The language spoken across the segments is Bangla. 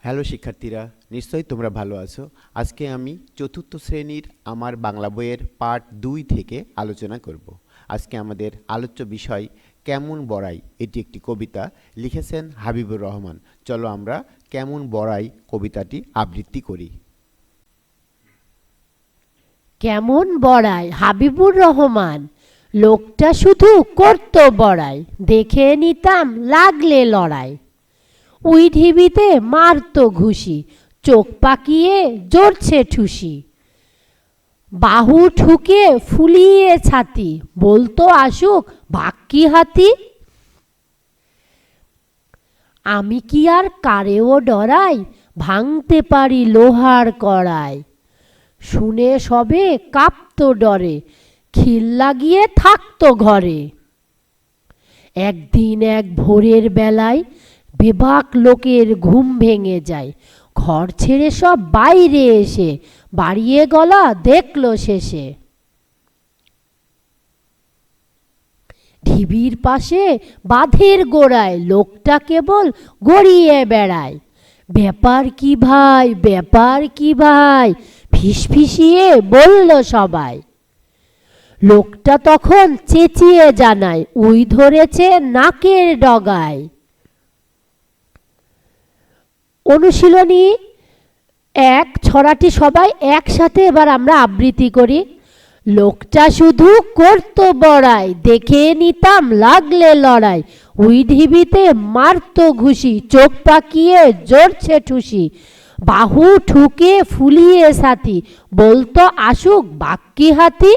হ্যালো শিক্ষার্থীরা, নিশ্চয়ই তোমরা ভালো আছো। আজকে আমি চতুর্থ শ্রেণীর আমার বাংলা বইয়ের পার্ট 2 থেকে আলোচনা করব। আজকে আমাদের আলোচ্য বিষয় কেমন বড়াই। এটি একটি কবিতা, লিখেছেন হাবিবুর রহমান। চলো আমরা কেমন বড়াই কবিতাটি আবৃত্তি করি। কেমন বড়াই হাবিবুর রহমান, লোকটা শুধু করত বড়াই, দেখে নিতাম লাগলে লড়াই। উই ঢিবিতে মারত ঘুষি, চোখ পাকিয়ে জড়ছে ঠুসি। বাহু ঠুকে ফুলিয়ে ছাতি, বলতো আসুক বাক্কি হাতি। আমি কি আর কারেও ডরাই, ভাঙতে পারি লোহার কড়াই। শুনে সবে কাঁপতো ডরে, খিল লাগিয়ে থাকতো ঘরে। একদিন এক ভোরের বেলায় বেবাক লোকের ঘুম ভেঙে যায়। ঘর ছেড়ে সব বাইরে এসে বাড়িয়ে গলা দেখলো শেষে। ঢিবির পাশে বাঁধের গোড়ায় লোকটা কেবল গড়িয়ে বেড়ায়। ব্যাপার কি ভাই, ব্যাপার কি ভাই, ফিসফিসিয়ে বলল সবাই। লোকটা তখন চেঁচিয়ে জানায়, উই ধরেছে নাকের ডগায়। অনুশীলনী এক, ছড়াটি সবাই একসাথে এবার আমরা আবৃত্তি করি। লোকটা শুধু করতো বড়াই, দেখে নিতাম লাগলে লড়াই। উই ঢিবিতে মারতো ঘুষি, চোখ পাকিয়ে জড়ছে ঠুসি। বাহু ঠুকে ফুলিয়ে ছাতি, বলতো আসুক বাক্কি হাতি।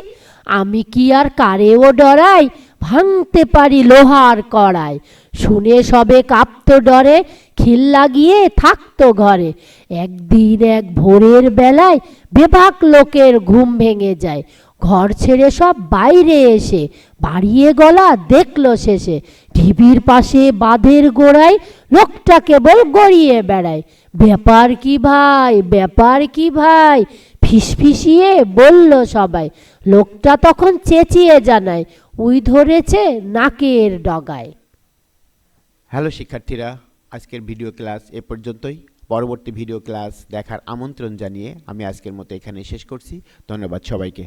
আমি কি আর কারেও ডরাই, ভাঙতে পারি লোহার কড়াই। শুনে সবে কাঁপতো ডরে, খিল লাগিয়ে থাকতো ঘরে। একদিন এক ভোরের বেলায় বেবাক লোকের ঘুম ভেঙে যায়। ঘর ছেড়ে সব বাইরে এসে বাড়িয়ে গলা দেখলো শেষে। ঢিবির পাশে বাঁধের গোড়ায় লোকটা কেবল গড়িয়ে বেড়ায়। ব্যাপার কি ভাই, ব্যাপার কি ভাই, ফিসফিসিয়ে বলল সবাই। লোকটা তখন চেঁচিয়ে জানায়, উই ধরেছে নাকের ডগায়। হ্যালো শিক্ষার্থীরা, আজকের ভিডিও ক্লাস এ পর্যন্তই। পরবর্তী ভিডিও ক্লাস দেখার আমন্ত্রণ জানিয়ে আমি আজকের মতো এখানে শেষ করছি। ধন্যবাদ সবাইকে।